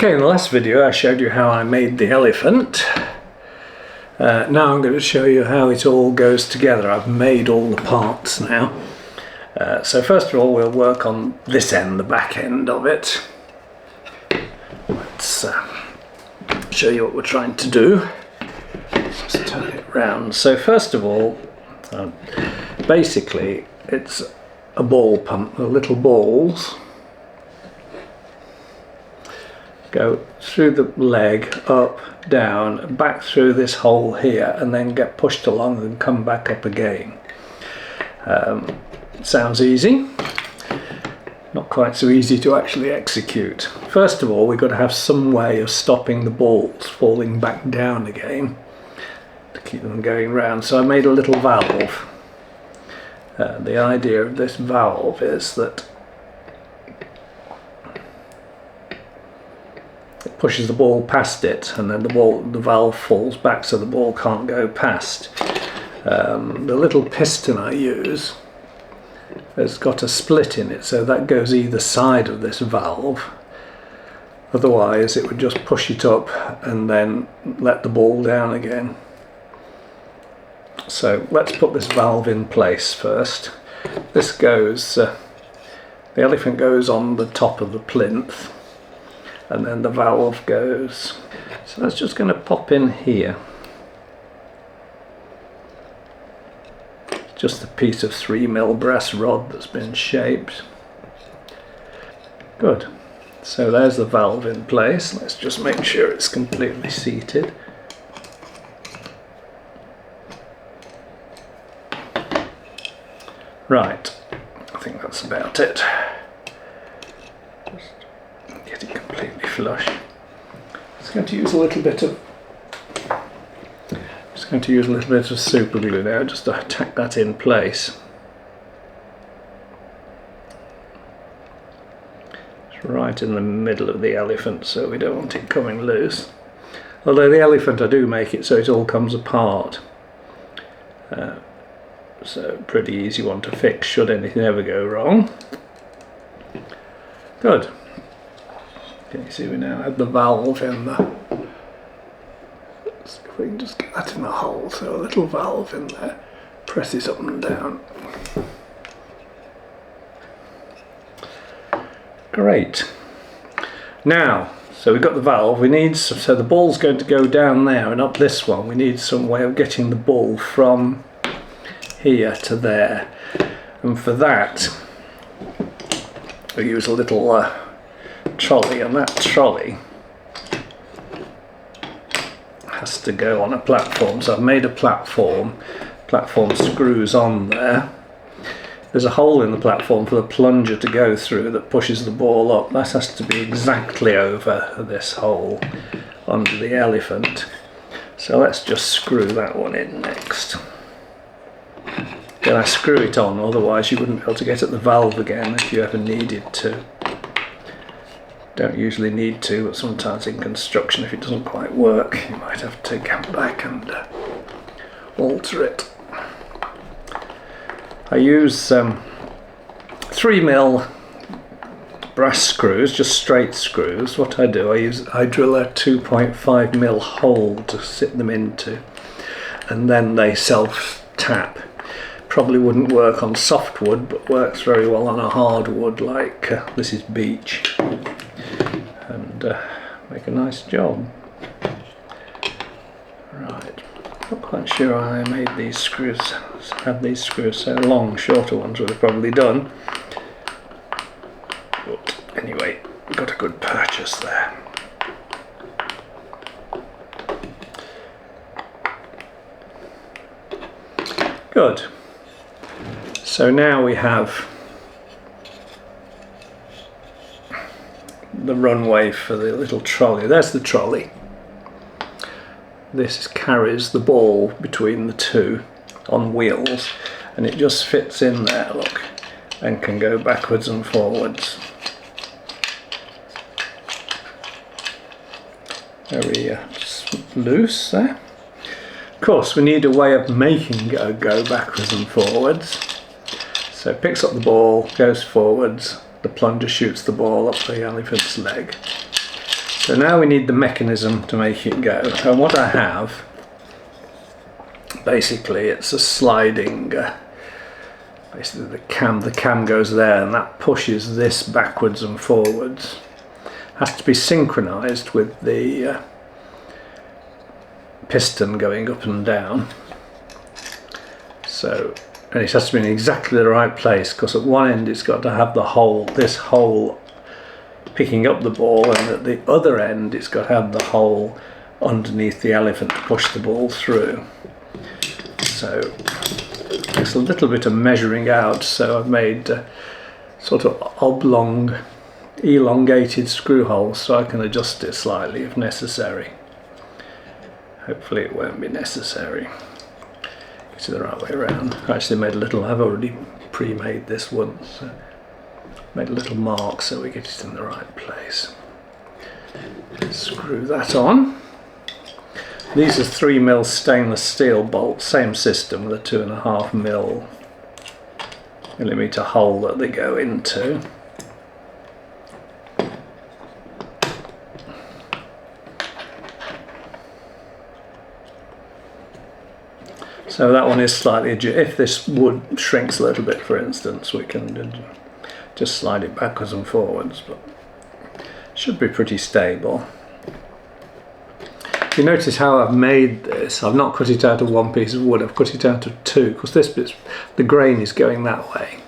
Okay, in the last video I showed you how I made the elephant. Now I'm going to show you how it all goes together. I've made all the parts now. So first of all we'll work on this end, the back end of it. Let's show you what we're trying to do. Just turn it round. So first of all, basically it's a ball pump. The little balls go through the leg, up, down, back through this hole here, and then get pushed along and come back up again. Sounds easy. Not quite so easy to actually execute. First of all, we've got to have some way of stopping the balls falling back down again to keep them going round. So I made a little valve. The idea of this valve is that it pushes the ball past it, and then the valve falls back so the ball can't go past. The little piston I use has got a split in it, so that goes either side of this valve. Otherwise it would just push it up and then let the ball down again. So let's put this valve in place first. This goes, the elephant goes on the top of the plinth, and then the valve goes. So that's just going to pop in here. Just a piece of 3mm brass rod that's been shaped. Good. So there's the valve in place. Let's just make sure it's completely seated. Right, I think that's about it. Just get it completely flush. Just going to use a little bit of super glue now just to tack that in place. It's right in the middle of the elephant, so we don't want it coming loose. Although the elephant, I do make it so it all comes apart. So pretty easy one to fix should anything ever go wrong. Good. Can you see we now have the valve in the... If we can just get that in the hole, so a little valve in there presses up and down. Great. Now, so we've got the valve, we need, so the ball's going to go down there and up this one. We need some way of getting the ball from here to there, and for that we use a little trolley, and that trolley has to go on a platform. So I've made a platform screws on there. There's a hole in the platform for the plunger to go through that pushes the ball up. That has to be exactly over this hole under the elephant. So let's just screw that one in next. Then I screw it on, otherwise you wouldn't be able to get at the valve again if you ever needed to. Don't usually need to, but sometimes in construction, if it doesn't quite work, you might have to come back and alter it. I use 3mm brass screws, just straight screws. What I do, I drill a 2.5mm hole to sit them into, and then they self-tap. Probably wouldn't work on softwood, but works very well on a hardwood like this is beech, and make a nice job. Right, not quite sure how I made these screws, had these screws so long. Shorter ones would have probably done, but anyway, got a good purchase there. Good. So now we have the runway for the little trolley. There's the trolley. This carries the ball between the two on wheels, and it just fits in there, look, and can go backwards and forwards. Very loose there. Of course, we need a way of making it go backwards and forwards. So it picks up the ball, goes forwards, the plunger shoots the ball up the elephant's leg. So now we need the mechanism to make it go. And what I have, basically it's a sliding, basically the cam goes there and that pushes this backwards and forwards. Has to be synchronized with the piston going up and down. So, and it has to be in exactly the right place, because at one end it's got to have the hole, this hole picking up the ball, and at the other end it's got to have the hole underneath the elephant to push the ball through. So it's a little bit of measuring out, so I've made sort of oblong, elongated screw holes so I can adjust it slightly if necessary. Hopefully it won't be necessary. Get it the right way around. I actually made a little, I've already pre-made this once, so made a little mark so we get it in the right place. Screw that on. These are 3mm stainless steel bolts, same system with a 2.5mm hole that they go into. So that one is slightly, if this wood shrinks a little bit for instance, we can just slide it backwards and forwards, but it should be pretty stable. You notice how I've made this, I've not cut it out of one piece of wood, I've cut it out of two, because this bit's, the grain is going that way.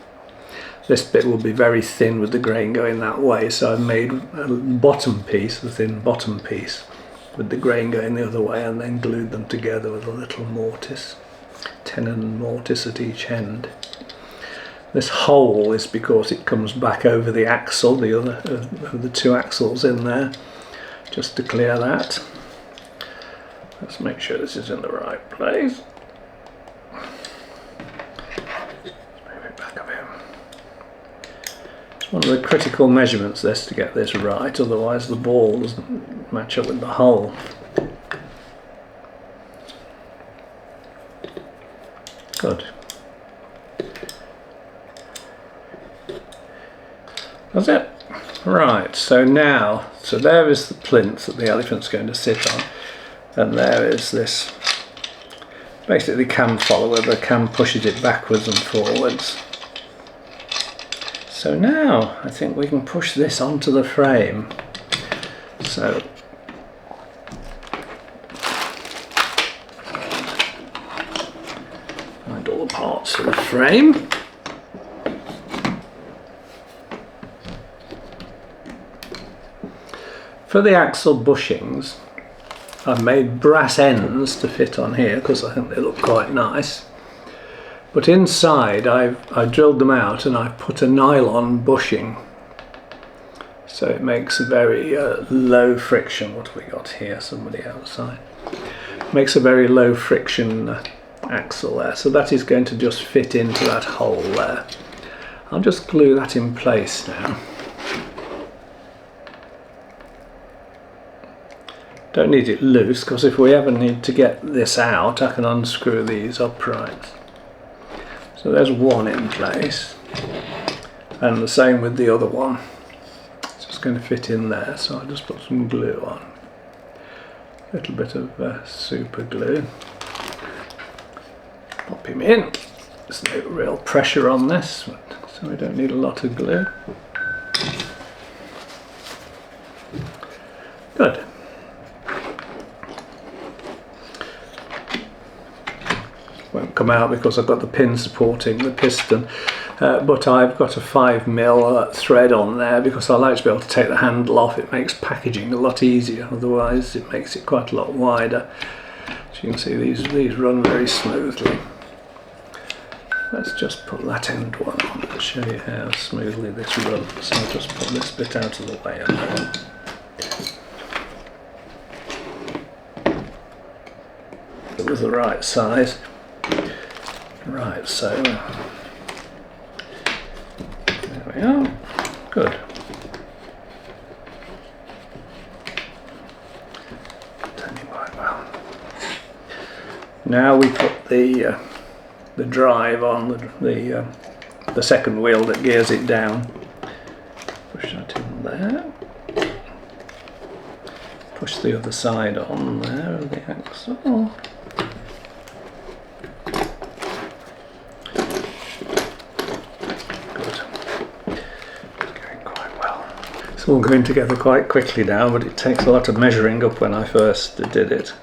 This bit will be very thin with the grain going that way, so I've made a bottom piece, the thin bottom piece, with the grain going the other way, and then glued them together with a little mortise, tenon mortise at each end. This hole is because it comes back over the axle, the other the two axles in there, just to clear that. Let's make sure this is in the right place. Move it back a bit. It's one of the critical measurements this to get this right, otherwise the ball doesn't match up with the hole. Good. That's it. Right, so now, so there is the plinth that the elephant's going to sit on, and there is this basically cam follower. The cam pushes it backwards and forwards. So now I think we can push this onto the frame. So find all the parts of the frame. For the axle bushings, I've made brass ends to fit on here because I think they look quite nice. But inside I've drilled them out and I've put a nylon bushing. So it makes a very low friction. What have we got here? Somebody outside. Makes a very low friction axle there. So that is going to just fit into that hole there. I'll just glue that in place now. Don't need it loose, because if we ever need to get this out, I can unscrew these uprights. So there's one in place, and the same with the other one. It's just going to fit in there, so I'll just put some glue on. A little bit of super glue. Pop him in. There's no real pressure on this, so we don't need a lot of glue. Good. Won't come out because I've got the pin supporting the piston, but I've got a 5mm thread on there because I like to be able to take the handle off. It makes packaging a lot easier, otherwise it makes it quite a lot wider. So you can see these run very smoothly. Let's just put that end one on and show you how smoothly this runs. So I'll just put this bit out of the way a moment. It was the right size. Right, so there we are. Good. Turning quite well. Now we put the drive on the second wheel that gears it down. Push that in there. push the other side on there of the axle. Good. Going quite well. It's all going together quite quickly now, but it takes a lot of measuring up when I first did it.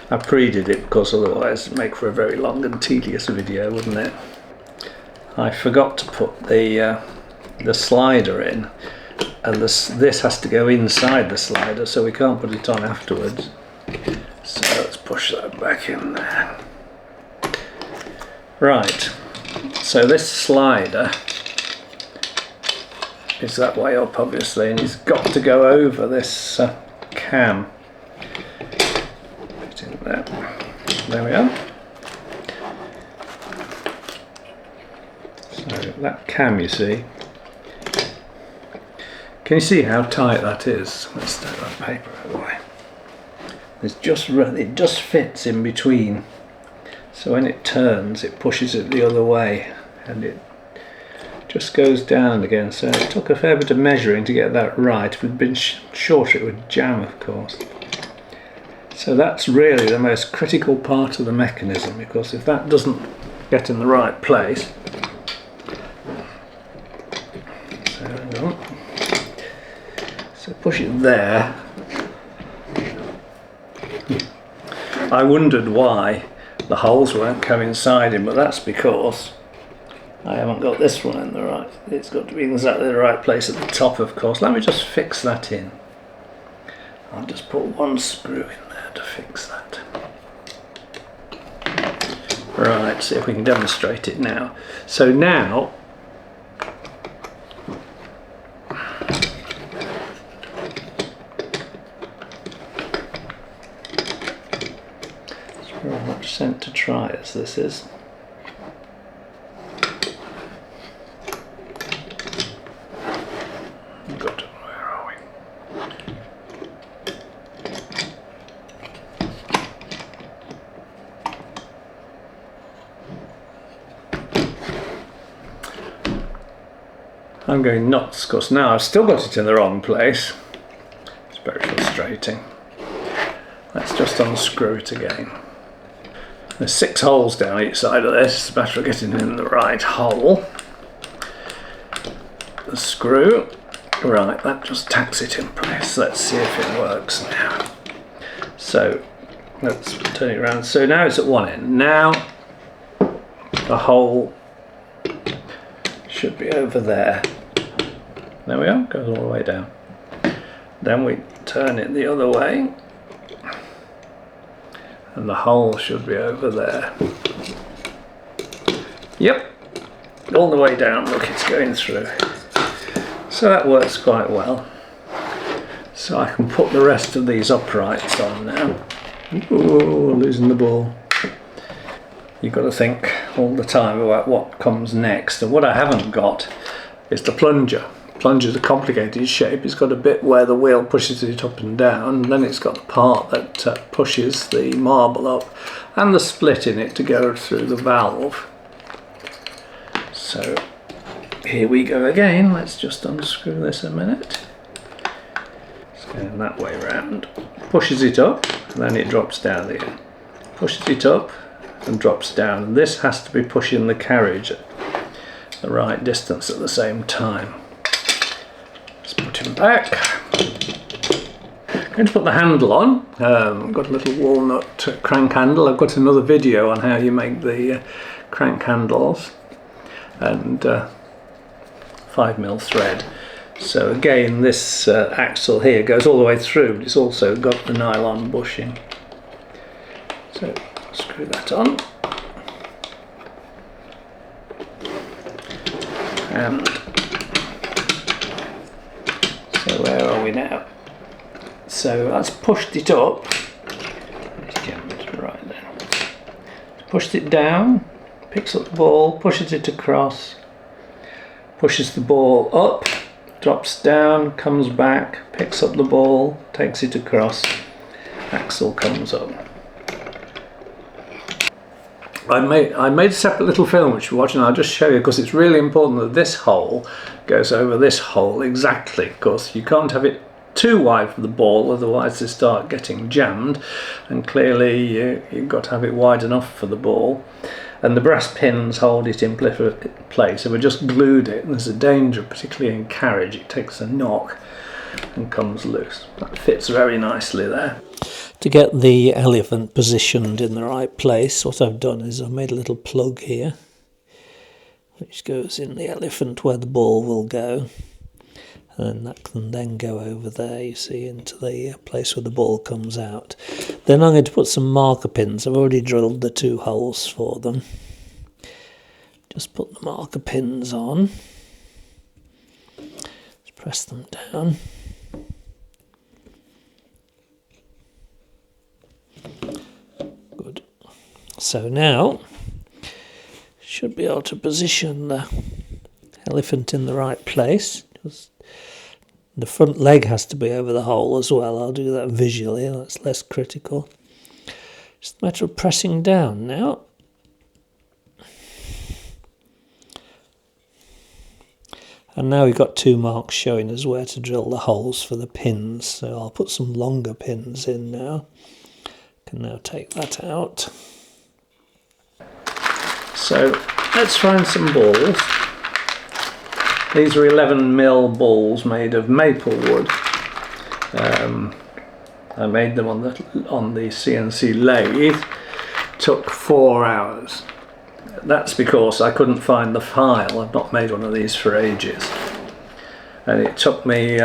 I pre-did it because otherwise it'd make for a very long and tedious video, wouldn't it? I forgot to put the slider in, and this has to go inside the slider, so we can't put it on afterwards. So let's push that back in there. Right, so this slider is that way up obviously, and it's got to go over this cam. Put it in there. There we are. So that cam, you see, can you see how tight that is? Let's take that paper out of the way. It just fits in between, so when it turns it pushes it the other way and it just goes down again. So it took a fair bit of measuring to get that right. If it had been shorter it would jam, of course. So that's really the most critical part of the mechanism, because if that doesn't get in the right place, so hang on. So push it there. I wondered why the holes weren't coinciding, but that's because I haven't got this one in the right. It's got to be exactly the right place at the top, of course. Let me just fix that in. I'll just put one screw in there to fix that. Right, see if we can demonstrate it now. So now, it's very much sent to try as this is. Good, where are we? I'm going nuts because now I've still got it in the wrong place. It's very frustrating. Let's just unscrew it again. There's 6 holes down each side of this. It's a matter of getting in the right hole. The screw. Right, that just tacks it in place. Let's see if it works now. So let's turn it around. So now it's at one end. Now the hole should be over there. There we are, goes all the way down. Then we turn it the other way and the hole should be over there. Yep, all the way down, look, it's going through. So that works quite well. So I can put the rest of these uprights on now. Ooh, losing the ball. You've got to think all the time about what comes next, and what I haven't got is the plunger. Plunger's a complicated shape. It's got a bit where the wheel pushes it up and down, and then it's got the part that pushes the marble up, and the split in it to go through the valve. So here we go again. Let's just unscrew this a minute. It's going that way round. Pushes it up, and then it drops down again. Pushes it up and drops down. And this has to be pushing the carriage at the right distance at the same time. Let's put him back. I'm going to put the handle on. I've got a little walnut crank handle. I've got another video on how you make the crank handles, and 5mm thread. So again, this axle here goes all the way through, but it's also got the nylon bushing. So screw that on. And so where are we now? So that's pushed it up. Right there. Pushed it down, picks up the ball, pushes it across, pushes the ball up, drops down, comes back, picks up the ball, takes it across, axle comes up. I made a separate little film which you're watching. I'll just show you because it's really important that this hole goes over this hole exactly, because you can't have it too wide for the ball, otherwise they start getting jammed, and clearly you've got to have it wide enough for the ball. And the brass pins hold it in place. If we just glued it, there's a danger, particularly in carriage, it takes a knock and comes loose. That fits very nicely there. To get the elephant positioned in the right place, what I've done is I've made a little plug here, which goes in the elephant where the ball will go. And that can then go over there, you see, into the place where the ball comes out. Then I'm going to put some marker pins. I've already drilled the 2 holes for them. Just put the marker pins on. Just press them down. Good. So now, should be able to position the elephant in the right place. The front leg has to be over the hole as well. I'll do that visually, that's less critical. Just a matter of pressing down now. And now we've got 2 marks showing us where to drill the holes for the pins. So I'll put some longer pins in now. Can now take that out. So let's find some balls. These are 11mm balls made of maple wood. I made them on the CNC lathe. Took 4 hours. That's because I couldn't find the file. I've not made one of these for ages. And it took me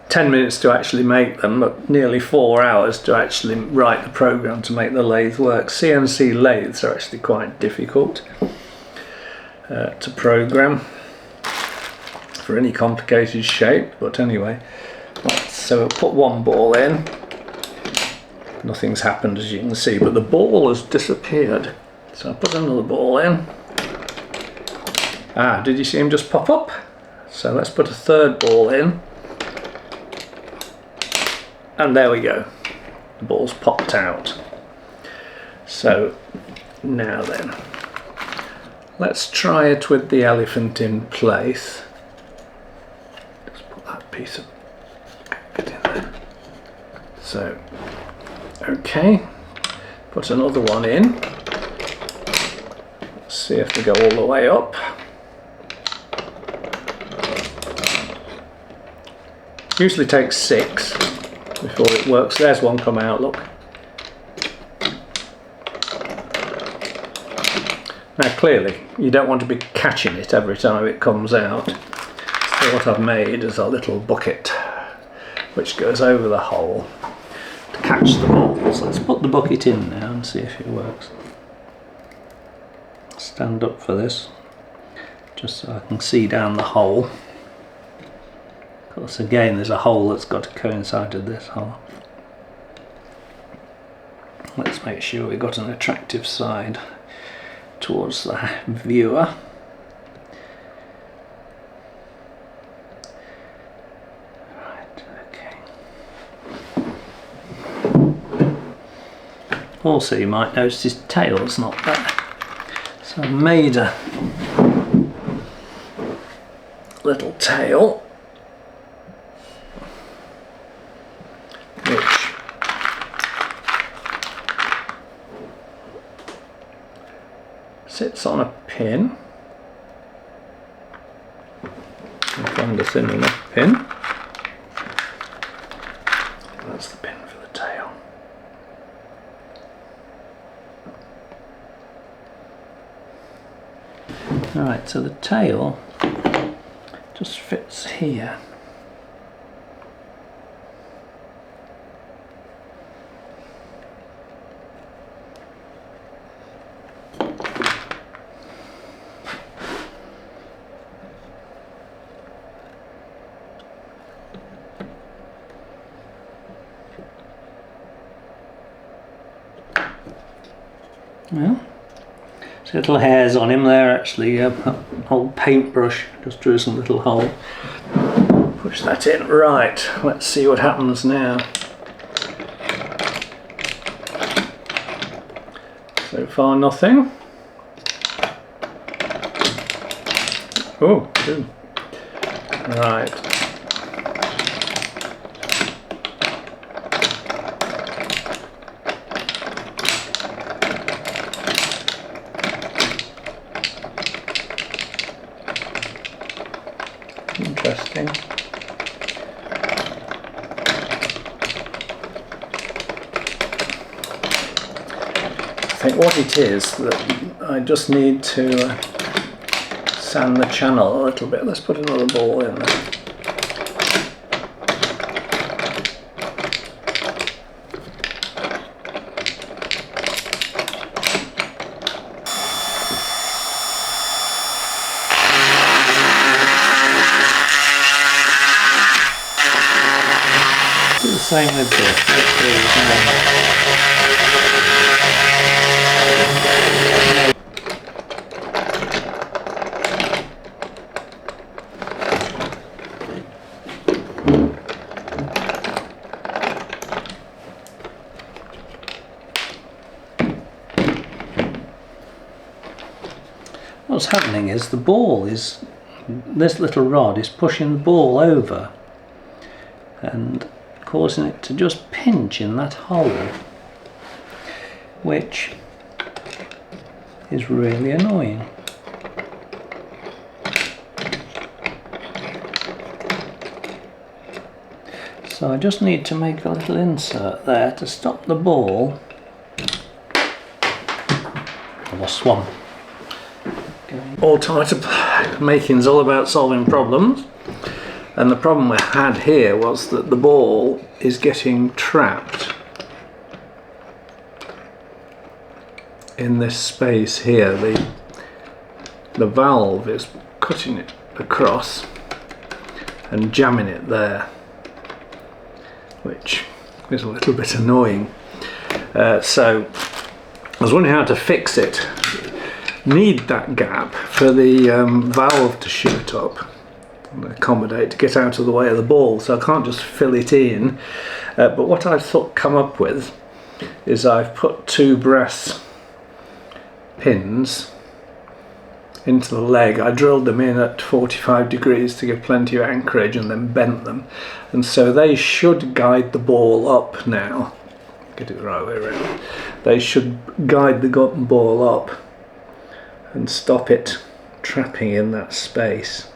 10 minutes to actually make them, but nearly 4 hours to actually write the program to make the lathe work. CNC lathes are actually quite difficult to program for any complicated shape, but anyway, so we'll put 1 ball in. Nothing's happened, as you can see, but the ball has disappeared. So I'll put another ball in. Did you see him just pop up? So let's put a 3rd ball in. And there we go. The ball's popped out. So now then, let's try it with the elephant in place. Piece of get in there. So, okay, put another one in. Let's see if they go all the way up. Usually takes 6 before it works. There's one come out, look. Now clearly, you don't want to be catching it every time it comes out. So what I've made is a little bucket which goes over the hole to catch the balls. Let's put the bucket in now and see if it works. Stand up for this, just so I can see down the hole. Of course, again, there's a hole that's got to coincide with this hole. Let's make sure we've got an attractive side towards the viewer. Also, you might notice his tail's not there. So I've made a little tail which sits on a pin. I'll find a thin enough pin. That's the pin for the tail. Alright, so the tail just fits here. Well, see little hairs on him there actually, an old paintbrush, just drew some little hole. Push that in. Right, let's see what happens now. So far nothing. Oh, good. Right. think what it is that I just need to sand the channel a little bit. Let's put another ball in there. Do the same with this. What's happening is this little rod is pushing the ball over and causing it to just pinch in that hole, which is really annoying. So I just need to make a little insert there to stop the ball. I lost one. Automata making is all about solving problems, and the problem we had here was that the ball is getting trapped in this space here. The valve is cutting it across and jamming it there, which is a little bit annoying. So I was wondering how to fix it. Need that gap for the valve to shoot up and accommodate to get out of the way of the ball, so I can't just fill it in. But what I've come up with is I've put 2 brass pins into the leg. I drilled them in at 45 degrees to give plenty of anchorage and then bent them, and so they should guide the ball up now. Get it the right way around. They should guide the ball up and stop it trapping in that space.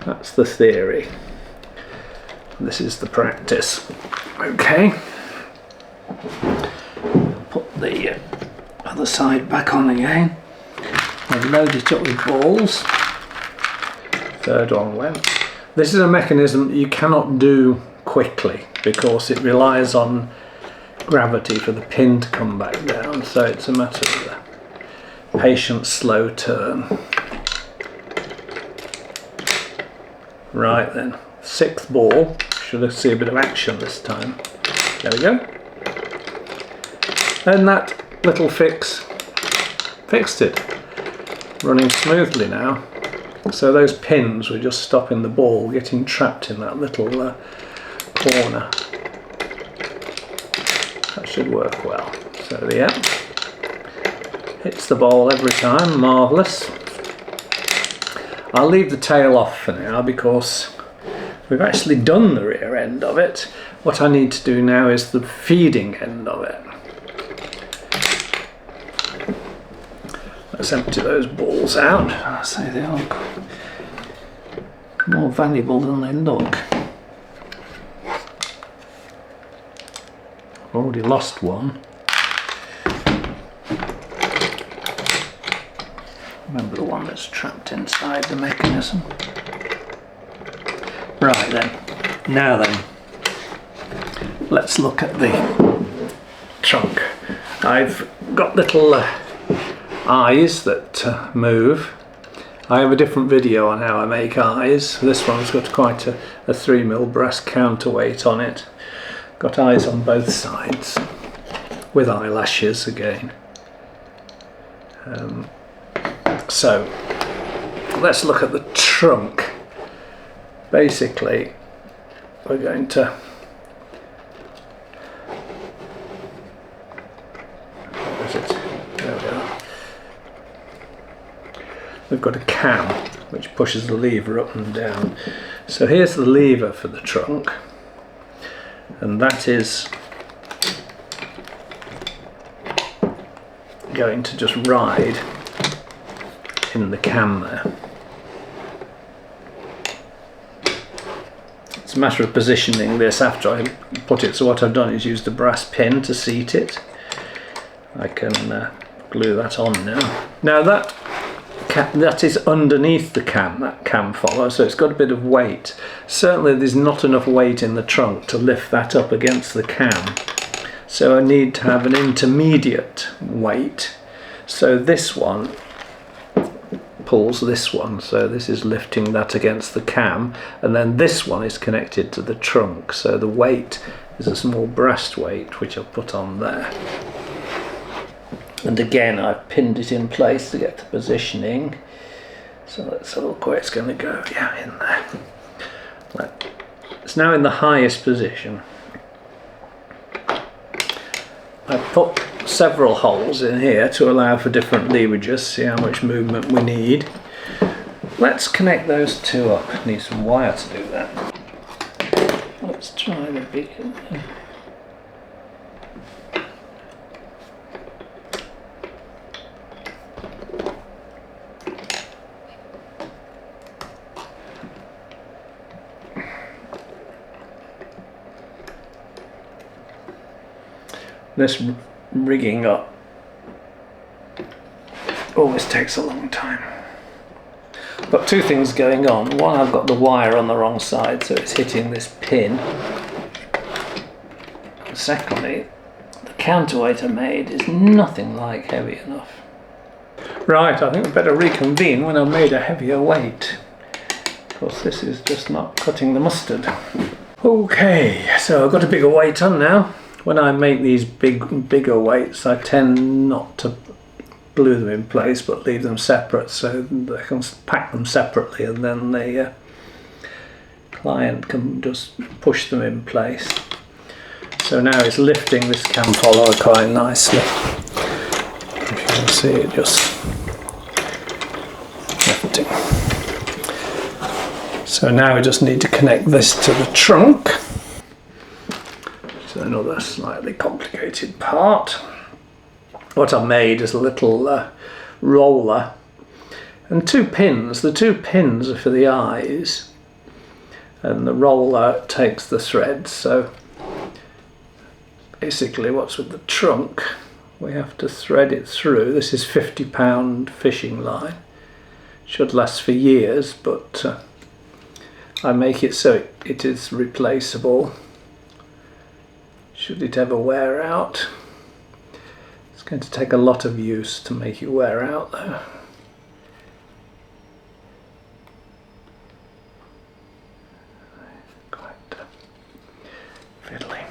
That's the theory. This is the practice. Okay. Put the other side back on again. And load it up with balls. Third one went. This is a mechanism that you cannot do quickly because it relies on gravity for the pin to come back down. So it's a matter of that. Patient, slow turn. Right then, 6th ball. Should see a bit of action this time. There we go. And that little fix fixed it. Running smoothly now. So those pins were just stopping the ball getting trapped in that little corner. That should work well. So yeah. Hits the ball every time, marvellous. I'll leave the tail off for now because we've actually done the rear end of it. What I need to do now is the feeding end of it. Let's empty those balls out. I say they are more valuable than they look. I've already lost one. Remember the one that's trapped inside the mechanism. Right then, now then, let's look at the trunk. I've got little eyes that move. I have a different video on how I make eyes. This one's got quite a 3mm brass counterweight on it. Got eyes on both sides, with eyelashes again. So let's look at the trunk. Basically, we're going to where is it? There we are. We've got a cam which pushes the lever up and down. So here's the lever for the trunk, and that is going to just ride in the cam there. It's a matter of positioning this after I put it, so what I've done is used a brass pin to seat it, I can glue that on now. Now that is underneath the cam, that cam follower, so it's got a bit of weight. Certainly there's not enough weight in the trunk to lift that up against the cam. So I need to have an intermediate weight. So this one pulls this one, so this is lifting that against the cam, and then this one is connected to the trunk, so the weight is a small brass weight which I'll put on there. And again I've pinned it in place to get the positioning, so let's have a look where it's going to go. Yeah, in there. Right. It's now in the highest position. I've put several holes in here to allow for different leverages, see how much movement we need. Let's connect those two up. Need some wire to do that. Let's try the bigger. This rigging up always takes a long time. I've got two things going on. One, I've got the wire on the wrong side, so it's hitting this pin. And secondly, the counterweight I made is nothing like heavy enough. Right, I think we better reconvene when I've made a heavier weight. Of course, this is just not cutting the mustard. Okay, so I've got a bigger weight on now. When I make these bigger weights, I tend not to glue them in place but leave them separate, so they can pack them separately and then the client can just push them in place. So now it's lifting this cam follower quite nicely. If you can see it just lifting. So now we just need to connect this to the trunk. So another slightly complicated part. What I made is a little roller and two pins. The two pins are for the eyes and the roller takes the threads. So basically what's with the trunk, we have to thread it through. This is £50 fishing line. Should last for years, but I make it so it is replaceable should it ever wear out. It's going to take a lot of use to make it wear out though. Quite fiddly.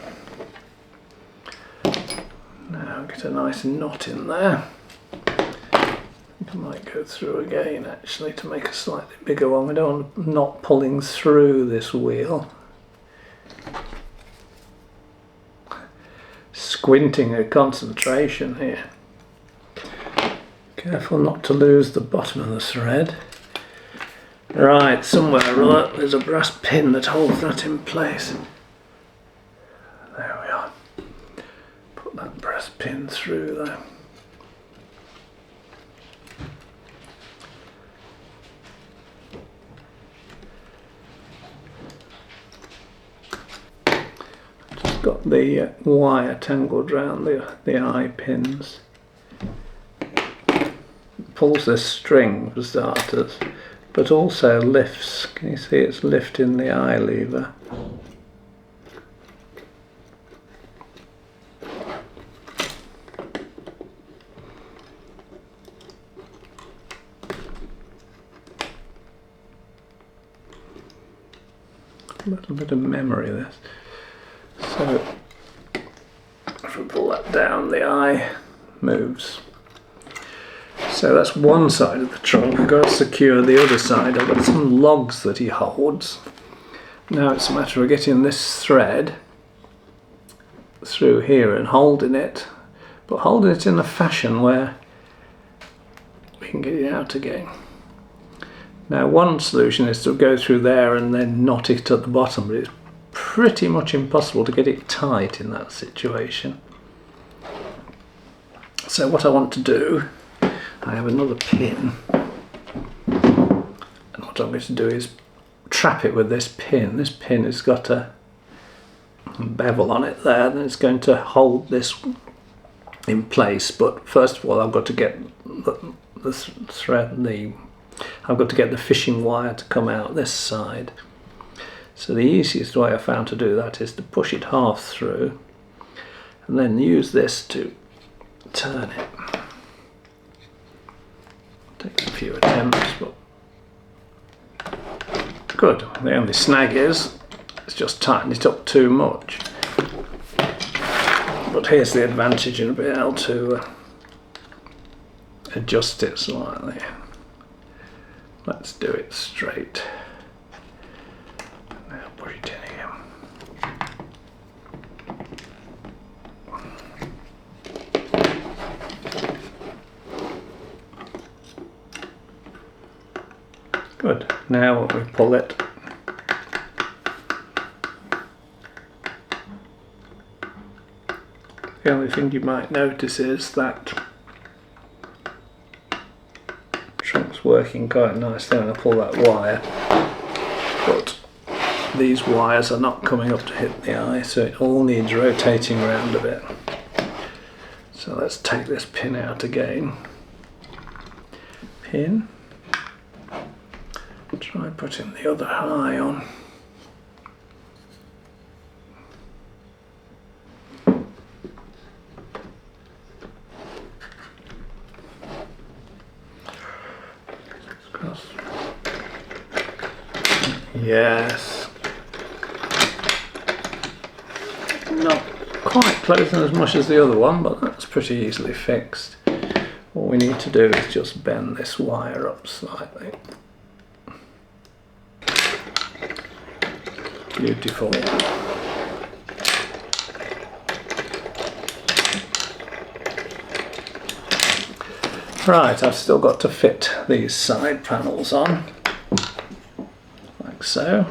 Now get a nice knot in there. I might go through again actually to make a slightly bigger one. We don't want a knot pulling through this wheel. Squinting at concentration here. Careful not to lose the bottom of the thread. Right, somewhere or other there's a brass pin that holds that in place. There we are. Put that brass pin through there. Got the wire tangled around the eye pins. Pulls this string for starters, but also lifts. Can you see it's lifting the eye lever? A little bit of memory this. So if we pull that down, the eye moves. So that's one side of the trunk. I've got to secure the other side. I've got some logs that he holds. Now it's a matter of getting this thread through here and holding it, but holding it in a fashion where we can get it out again. Now one solution is to go through there and then knot it at the bottom, but it's pretty much impossible to get it tight in that situation. So what I want to do, I have another pin, and what I'm going to do is trap it with this pin. This pin has got a bevel on it there, and it's going to hold this in place. But first of all, I've got to get I've got to get the fishing wire to come out this side. So the easiest way I found to do that is to push it half through and then use this to turn it. Takes a few attempts, but good. The only snag is it's just tightened it up too much. But here's the advantage of being able to adjust it slightly. Let's do it straight. Now push it in again. Good. Now when we pull it, the only thing you might notice is that trunk's working quite nicely when I pull that wire, but these wires are not coming up to hit the eye, so it all needs rotating around a bit. So let's take this pin out again. Pin. Try putting the other eye on. Yes. Not quite closing as much as the other one, but that's pretty easily fixed. All we need to do is just bend this wire up slightly. Beautiful. Right, I've still got to fit these side panels on. Like so.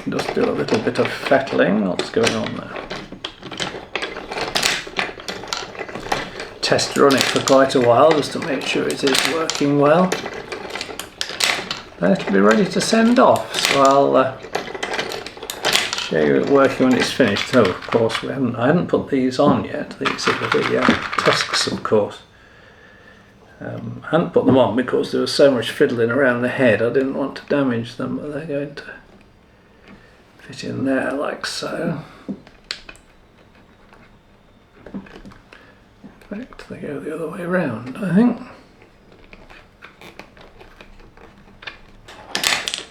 Just do a little bit of fettling. What's going on there? Test run it for quite a while just to make sure it is working well. Then it'll be ready to send off, so I'll show you it working when it's finished. Oh, of course, I hadn't put these on yet. These are the tusks, of course. I hadn't put them on because there was so much fiddling around the head. I didn't want to damage them, but they're going to fit in there like so. In fact, they go the other way around, I think.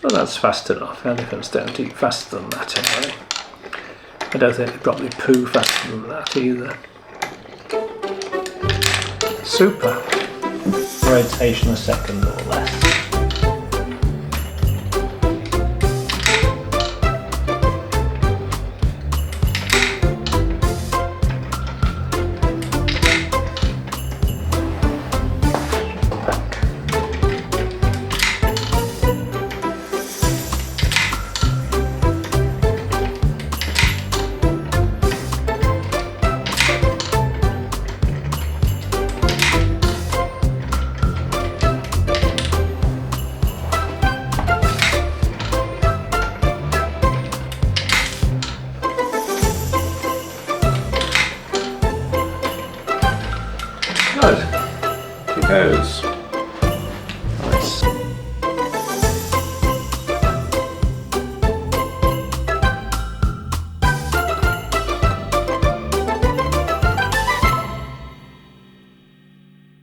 Well, that's fast enough. Elephants don't eat faster than that anyway. I don't think they probably poo faster than that either. Super. Rotation a second or less. Good. It goes.